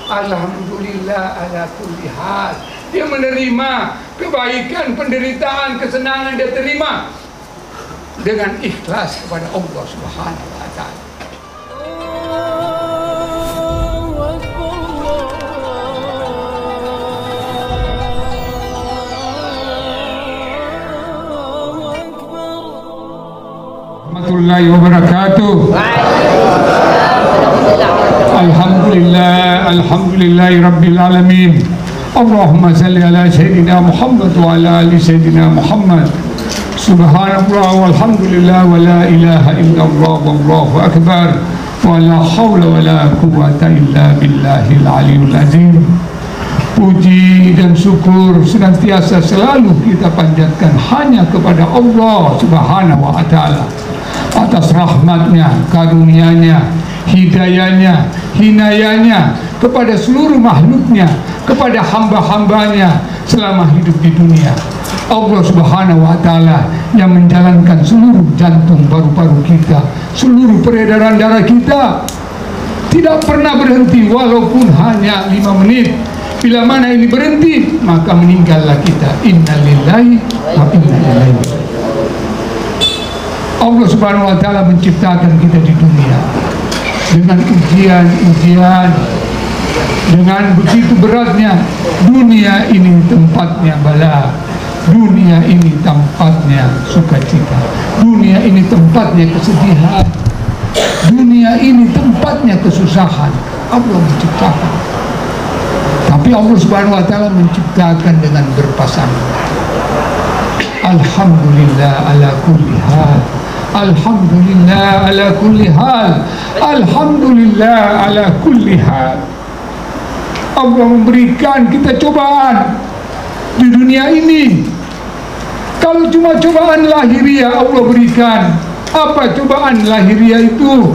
Alhamdulillah ala kulli hal. Dia menerima kebaikan, penderitaan, kesenangan dia terima dengan ikhlas kepada Allah Subhanahu wa taala. Warahmatullahi wabarakatuh. Alhamdulillahi rabbil alamin. Allahumma salli ala sayyidina Muhammad wa ala ali sayyidina Muhammad. Subhanallah walhamdulillah wa la ilaha illallah wallahu akbar wa la hawla wa la quwwata illa billahil aliyyil azim. Puji dan syukur senantiasa selalu kita panjatkan hanya kepada Allah Subhanahu wa taala atas rahmatnya, karunia-Nya, hidayahnya, hinayahnya kepada seluruh makhluknya, kepada hamba-hambanya selama hidup di dunia. Allah Subhanahu wa taala yang menjalankan seluruh jantung paru-paru kita, seluruh peredaran darah kita, tidak pernah berhenti walaupun hanya 5 menit. Bila mana ini berhenti, maka meninggallah kita. Innalillahi wa inna ilaihi raji'un. Allah Subhanahu wa taala menciptakan kita di dunia dengan ujian-ujian, dengan begitu beratnya. Dunia ini tempatnya bala, dunia ini tempatnya sukacita, dunia ini tempatnya kesedihan, dunia ini tempatnya kesusahan. Allah menciptakan, tapi Allah Subhanahu wa taala menciptakan dengan berpasangan. Alhamdulillah ala kulli hal. Alhamdulillah ala kulli hal. Alhamdulillah ala kulli hal. Allah memberikan kita cobaan di dunia ini. Kalau cuma cobaan lahiriah Allah berikan. Apa cobaan lahiriah itu?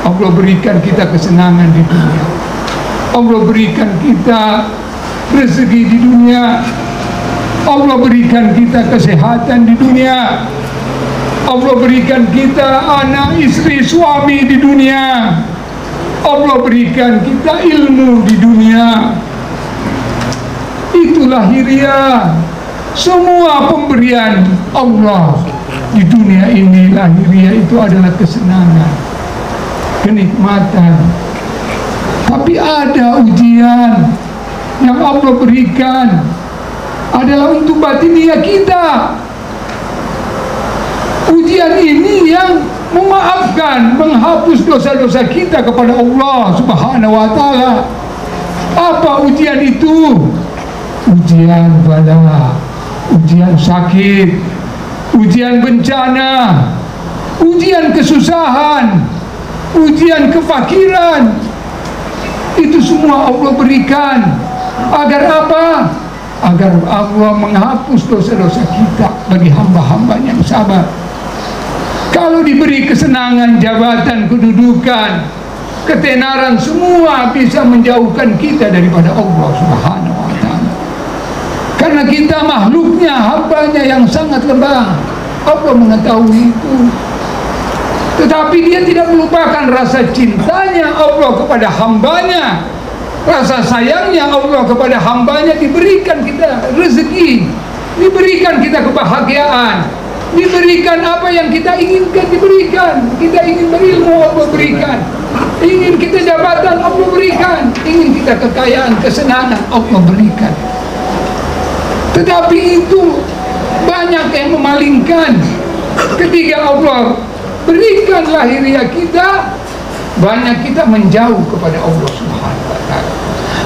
Allah berikan kita kesenangan di dunia. Allah berikan kita rezeki di dunia. Allah berikan kita kesehatan di dunia. Allah berikan kita anak, istri, suami di dunia. Allah berikan kita ilmu di dunia. Itu lahiriah. Semua pemberian Allah di dunia ini lahiriah itu adalah kesenangan, kenikmatan. Tapi ada ujian yang Allah berikan adalah untuk batiniah kita. Ujian ini yang memaafkan, menghapus dosa-dosa kita kepada Allah Subhanahu wa taala. Apa ujian itu? Ujian bala, ujian sakit, ujian bencana, ujian kesusahan, ujian kefakiran. Itu semua Allah berikan agar apa? Agar Allah menghapus dosa-dosa kita bagi hamba-hambanya yang sabar. Kalau diberi kesenangan, jabatan, kedudukan, ketenaran, semua bisa menjauhkan kita daripada Allah Subhanahu wa taala. Karena kita makhluknya, hambanya yang sangat lemah. Allah mengetahui itu. Tetapi dia tidak melupakan rasa cintanya Allah kepada hambanya, rasa sayangnya Allah kepada hambanya. Diberikan kita rezeki, diberikan kita kebahagiaan, diberikan apa yang kita inginkan, diberikan. Kita ingin berilmu, Allah berikan. Ingin kita jabatan, Allah berikan. Ingin kita kekayaan, kesenangan, Allah berikan. Tetapi itu banyak yang memalingkan. Ketika Allah berikan lahiriah kita, banyak kita menjauh kepada Allah Subhanahu wa taala.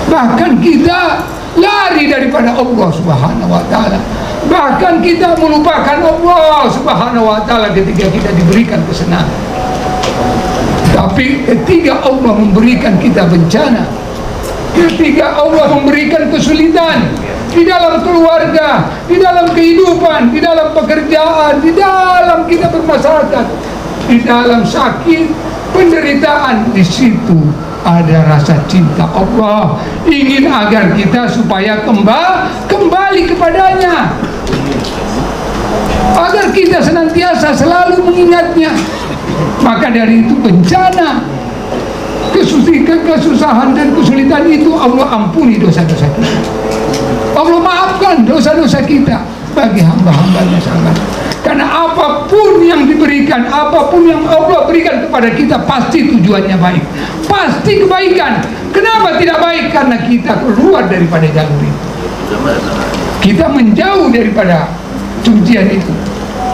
Bahkan kita lari daripada Allah Subhanahu wa taala. Bahkan kita melupakan Allah Subhanahu wa taala ketika kita diberikan kesenangan. Tapi ketika Allah memberikan kita bencana, ketika Allah memberikan kesulitan di dalam keluarga, di dalam kehidupan, di dalam pekerjaan, di dalam kita bermasyarakat, di dalam sakit, penderitaan, di situ ada rasa cinta Allah, ingin agar kita supaya kembali kepadanya, agar kita senantiasa selalu mengingatnya. Maka dari itu bencana kesusahan dan kesulitan itu Allah ampuni dosa-dosa kita. Allah maafkan dosa-dosa kita bagi hamba-hambanya sangat. Karena apapun yang diberikan, apapun yang Allah berikan kepada kita, pasti tujuannya baik, pasti kebaikan. Kenapa tidak baik? Karena kita keluar daripada jalur itu, kita menjauh daripada ujian itu.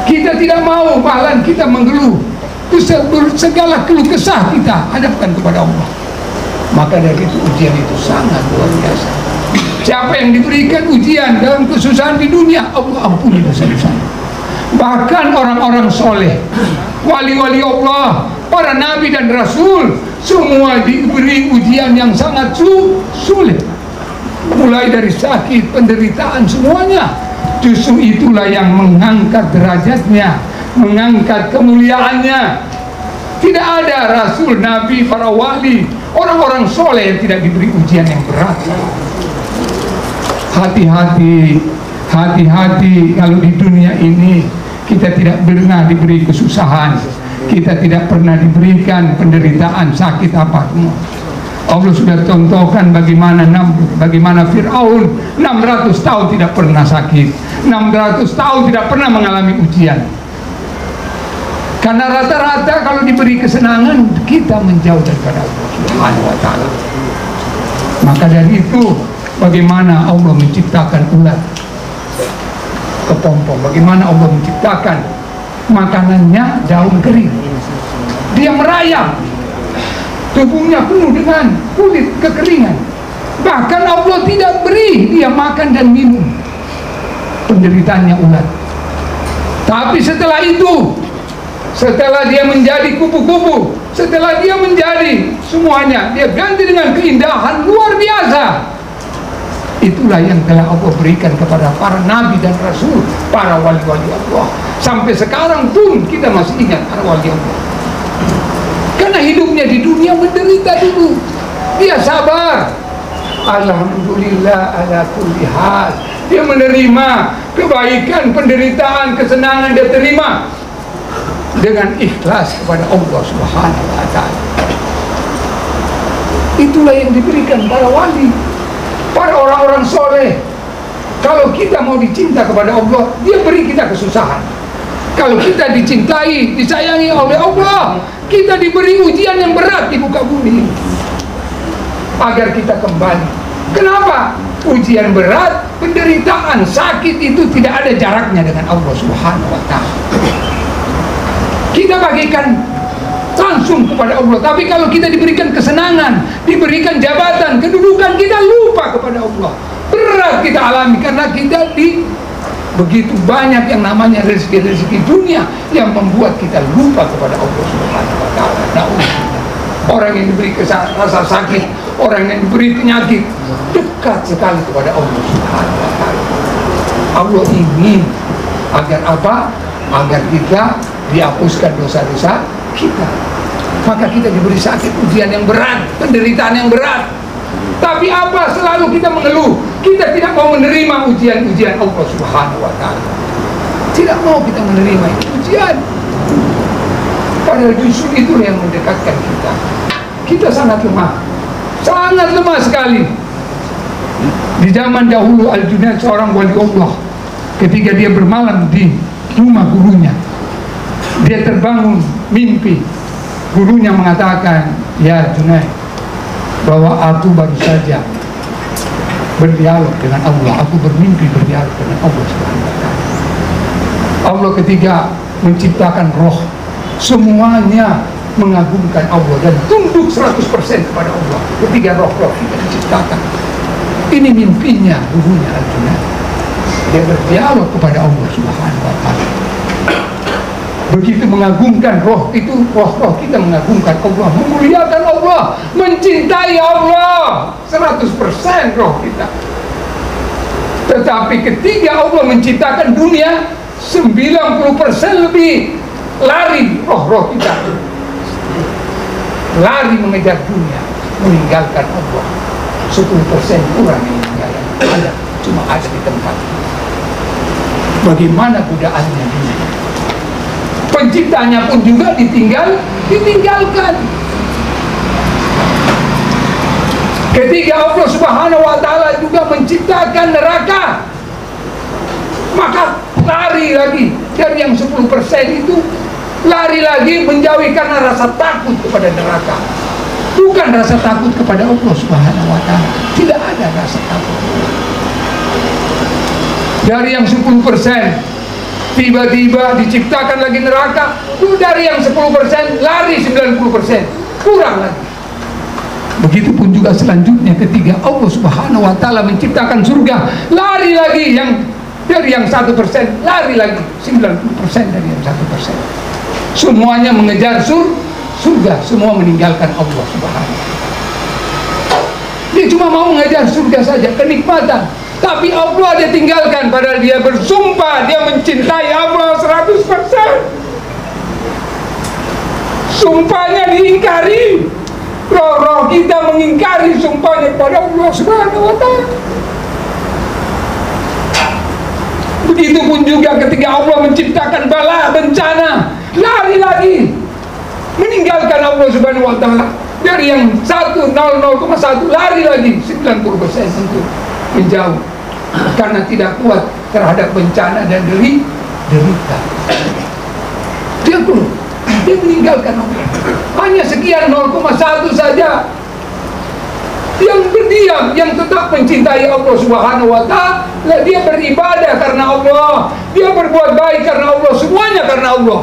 Kita tidak mau, malah kita mengeluh. Segala keluh kesah kita hadapkan kepada Allah. Maka dari itu ujian itu sangat luar biasa. Siapa yang diberikan ujian dalam kesusahan di dunia, Allah ampuni dosa-dosanya. Bahkan orang-orang soleh, wali-wali Allah, para nabi dan rasul, semua diberi ujian yang sangat sulit. Mulai dari sakit, penderitaan, semuanya. Justru itulah yang mengangkat derajatnya, mengangkat kemuliaannya. Tidak ada rasul, nabi, para wali, orang-orang soleh yang tidak diberi ujian yang berat. Hati-hati, hati-hati kalau di dunia ini kita tidak pernah diberi kesusahan, kita tidak pernah diberikan penderitaan, sakit apa semua. Allah sudah contohkan bagaimana Fir'aun 600 tahun tidak pernah sakit, 600 tahun tidak pernah mengalami ujian. Karena rata-rata kalau diberi kesenangan, kita menjauh daripada Allah Subhanahu wa ta'ala. Maka dari itu, bagaimana Allah menciptakan ulat kepompong, bagaimana Allah menciptakan makanannya daun kering, dia merayap, tubuhnya penuh dengan kulit kekeringan. Bahkan Allah tidak beri dia makan dan minum, penderitaannya ulat. Tapi setelah itu, setelah dia menjadi kupu-kupu, setelah dia menjadi semuanya, dia ganti dengan keindahan luar biasa. Itulah yang telah Allah berikan kepada para nabi dan rasul, para wali-wali Allah. Sampai sekarang pun kita masih ingat para wali Allah. Karena hidupnya di dunia menderita dulu, dia sabar. Alhamdulillah ala kulli hal. Dia menerima kebaikan, penderitaan, kesenangan, dia terima dengan ikhlas kepada Allah Subhanahu wa ta'ala. Itulah yang diberikan para wali, para orang-orang soleh. Kalau kita mau dicinta kepada Allah, dia beri kita kesusahan. Kalau kita dicintai, disayangi oleh Allah, kita diberi ujian yang berat di muka bumi agar kita kembali. Kenapa? Ujian berat, penderitaan, sakit itu tidak ada jaraknya dengan Allah Subhanahu wa ta'ala. Kita bagikan langsung kepada Allah. Tapi kalau kita diberikan kesenangan, diberikan jabatan, kedudukan, kita lupa kepada Allah. Berat kita alami karena kita begitu banyak yang namanya rezeki-rezeki dunia yang membuat kita lupa kepada Allah Subhanahu wa ta'ala. Nah, orang yang diberi rasa sakit, orang yang diberi penyakit, dekat sekali kepada Allah Subhanahu wa ta'ala. Allah ingin agar apa? Agar kita dihapuskan dosa-dosa kita. Maka kita diberi sakit, ujian yang berat, penderitaan yang berat. Tapi apa? Selalu kita mengeluh. Kita tidak mau menerima ujian-ujian Allah Subhanahu wa ta'ala. Tidak mau kita menerima ujian. Padahal justru itu yang mendekatkan kita. Kita sangat lemah, sangat lemah sekali. Di zaman dahulu Al-Junaid, seorang wali Allah, ketika dia bermalam di rumah gurunya, dia terbangun mimpi. Gurunya mengatakan, ya Junaid, bahwa aku baru saja berdialog dengan Allah, aku bermimpi berdialog dengan Allah Subhanahu wa ta'ala. Allah ketika menciptakan roh, semuanya mengagungkan Allah dan tunduk 100% kepada Allah ketika roh-roh kita diciptakan. Ini mimpinya gurunya Al-Junaid. Dia berdialog kepada Allah Subhanahu wa ta'ala. Begitu mengagungkan roh itu, roh-roh kita mengagungkan Allah, memuliakan Allah, mencintai Allah 100% roh kita. Tetapi ketika Allah menciptakan dunia, 90% lebih lari roh-roh kita, lari mengejar dunia, meninggalkan Allah. 10% kurang yang meninggalkan Allah, cuma ada di tempat. Bagaimana godaannya dunia? Penciptanya pun juga ditinggalkan. Ketika Allah Subhanahu wa Ta'ala juga menciptakan neraka, maka lari lagi dari yang 10% itu, lari lagi menjauhi karena rasa takut kepada neraka, bukan rasa takut kepada Allah Subhanahu wa Ta'ala. Tidak ada rasa takut. Dari yang 10% tiba-tiba diciptakan lagi neraka, dari yang 10% lari 90%, kurang lagi. Begitupun juga selanjutnya ketika Allah Subhanahu wa Ta'ala menciptakan surga, lari lagi yang dari yang 1%, lari lagi 90% dari yang 1%. Semuanya mengejar surga, semua meninggalkan Allah Subhanahu. Dia cuma mau mengejar surga saja, kenikmatan. Tapi Allah dia tinggalkan, padahal dia bersumpah dia mencintai Allah 100%. Sumpahnya diingkari. Roh kita mengingkari sumpahnya kepada Allah Subhanahu wa Ta'ala. Begitupun juga ketika Allah menciptakan bala, bencana, lari lagi meninggalkan Allah Subhanahu wa Ta'ala. Dari yang 0,1 lari lagi 90% untuk menjauh, karena tidak kuat terhadap bencana dan derita. Dia meninggalkan Allah. Hanya sekian 0,1 saja yang berdiam, yang tetap mencintai Allah Subhanahu wa Ta'ala. Dia beribadah karena Allah, dia berbuat baik karena Allah, semuanya karena Allah.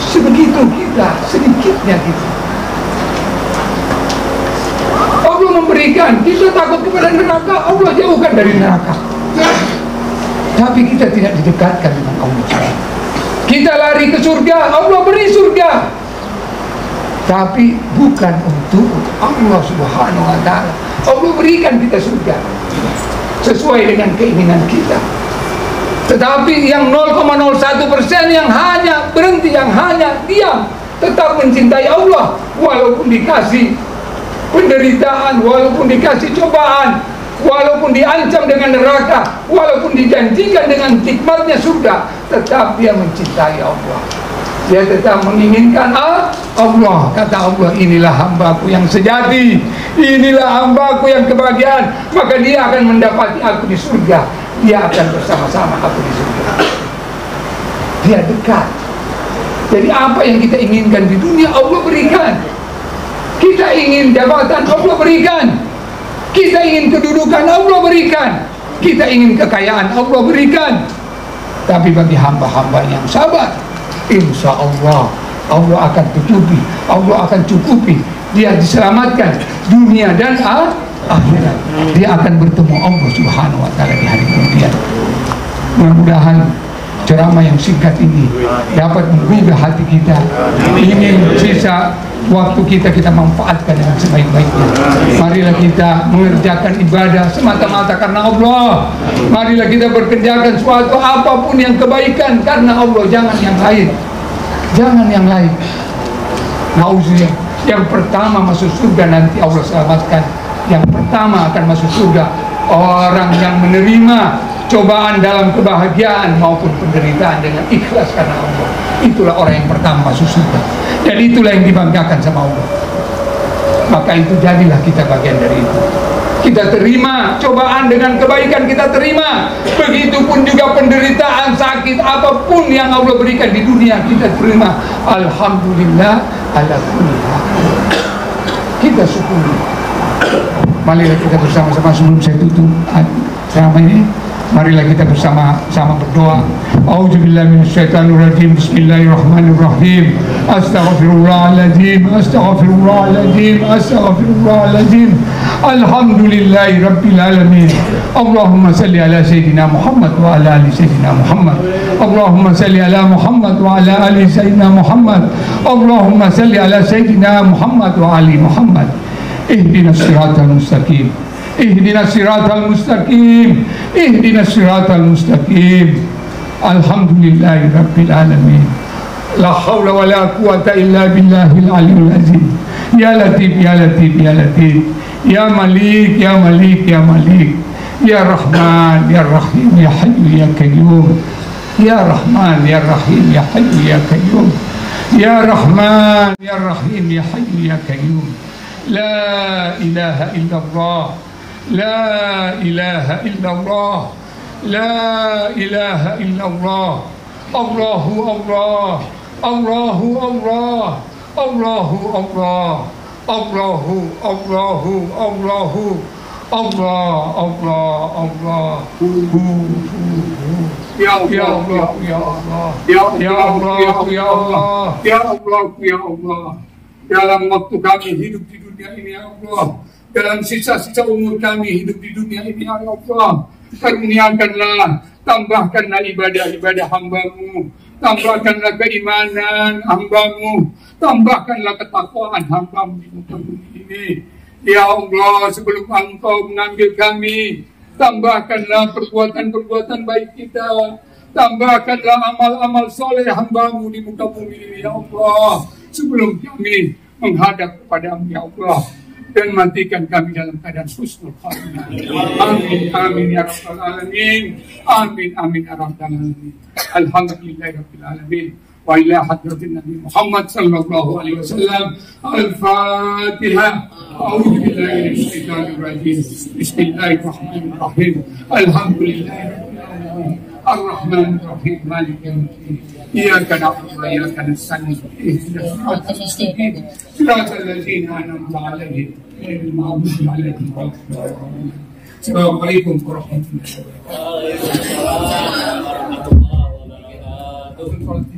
Sebegitu kita, sedikitnya kita. Allah memberikan, kita takut kepada neraka, Allah jauhkan dari neraka. Tapi kita tidak didekatkan dengan Allah. Kita lari ke surga, Allah beri surga, tapi bukan untuk Allah Subhanahu wa Ta'ala. Allah berikan kita surga sesuai dengan keinginan kita. Tetapi yang 0,01% yang hanya berhenti, yang hanya diam, tetap mencintai Allah walaupun dikasih penderitaan, walaupun dikasih cobaan, walaupun diancam dengan neraka, walaupun dijanjikan dengan nikmatnya surga, tetap dia mencintai Allah. Dia tetap menginginkan Allah. Kata Allah, inilah hambaku yang sejati, inilah hambaku yang kebahagiaan, maka dia akan mendapati aku di surga, dia akan bersama-sama aku di surga. Dia dekat. Jadi apa yang kita inginkan di dunia, Allah berikan. Kita ingin jabatan, Allah berikan. Kita ingin kedudukan, Allah berikan. Kita ingin kekayaan, Allah berikan. Tapi bagi hamba-hamba yang sabar, insya Allah Allah akan tutupi, Allah akan cukupi. Dia diselamatkan dunia dan akhirat. Dia akan bertemu Allah Subhanahu wa Ta'ala di hari kemudian. Mudah-mudahan ceramah yang singkat ini dapat menggugah hati kita. Ingin sisa waktu kita manfaatkan dengan sebaik-baiknya. Marilah kita mengerjakan ibadah semata-mata karena Allah. Marilah kita bekerjakan suatu apapun yang kebaikan karena Allah, jangan yang lain. Jangan yang lain. Nauzubillah. Yang pertama masuk surga nanti Allah selamatkan. Yang pertama akan masuk surga orang yang menerima cobaan dalam kebahagiaan maupun penderitaan dengan ikhlas karena Allah. Itulah orang yang pertama masuk surga. Dan itulah yang dibanggakan sama Allah. Maka itu jadilah kita bagian dari itu. Kita terima cobaan dengan kebaikan, kita terima. Begitupun juga penderitaan, sakit, apapun yang Allah berikan di dunia, kita terima. Alhamdulillah ala kulli hal. Kita syukuri. Marilah kita bersama-sama sebelum saya tutup ceramah ini. Marilah kita bersama-sama berdoa. A'udzubillahi minasyaitonirrajim. Bismillahirrahmanirrahim. Astaghfirullahaladzim. Astaghfirullahaladzim. Astaghfirullahaladzim. Alhamdulillahi rabbil alamin. Allahumma salli ala sayyidina Muhammad wa ala ali sayyidina Muhammad. Allahumma salli ala Muhammad wa ala ali sayyidina Muhammad. Allahumma salli ala sayyidina Muhammad wa ali Muhammad. Ihdinas siratal mustaqim. Ihdinas siratal mustaqim. Ihdinas siratal mustaqim. Alhamdulillahi rabbil alamin. La hawla wa la quwata illa billahil aliyul azim. Ya Latif, ya Latif, ya Latif. Ya Malik, ya Malik, ya Malik. Ya Rahman, ya Rahim, ya Hayyu, ya Qayyum. Ya Rahman, ya Rahim, ya Hayyu, ya Qayyum. Ya Rahman, ya Rahim, ya Hayyu, ya Qayyum. لا إله إلا الله لا إله إلا الله لا إله إلا الله الله الله الله الله الله الله الله الله الله Allah Allah Allah Ya Allah Ya Allah Ya Allah Ya Allah Ya Allah Ya Allah Ya Allah dalam waktu kami hidup di dunia ini ya Allah, dalam sisa-sisa umur kami hidup di dunia ini ya Allah, karuniakanlah, tambahkanlah ibadah-ibadah hamba-Mu, tambahkanlah keimanan hamba-Mu, tambahkanlah ketakwaan hamba-Mu di muka bumi ini. Ya Allah, sebelum Engkau mengambil kami, tambahkanlah perbuatan-perbuatan baik kita, tambahkanlah amal-amal soleh hamba-Mu di muka bumi ini ya Allah, sebelum kami menghadap kepada-Mu ya Allah, dan matikan kami dalam keadaan husnul khatimah. Amin amin ya rabbal alamin. Amin amin ya rabbal alamin. Alhamdulillahirabbil alamin. Wa ila hadratin Nabi Muhammad sallallahu alaihi wasallam. Al-Fatihah. A'udzu billahi minasyaitonir rajim. Bismillahirrahmanirrahim. Alhamdulillahirabbil alamin. Ar-Rahman Ar-Rahim. Maliki yaumiddin. Iyyaka na'budu wa iyyaka nasta'in. Ihdinas siratal mustaqim. Siratal ladzina an'amta 'alaihim ghairil maghdubi 'alaihim waladdallin. Assalamualaikum warahmatullahi wabarakatuh.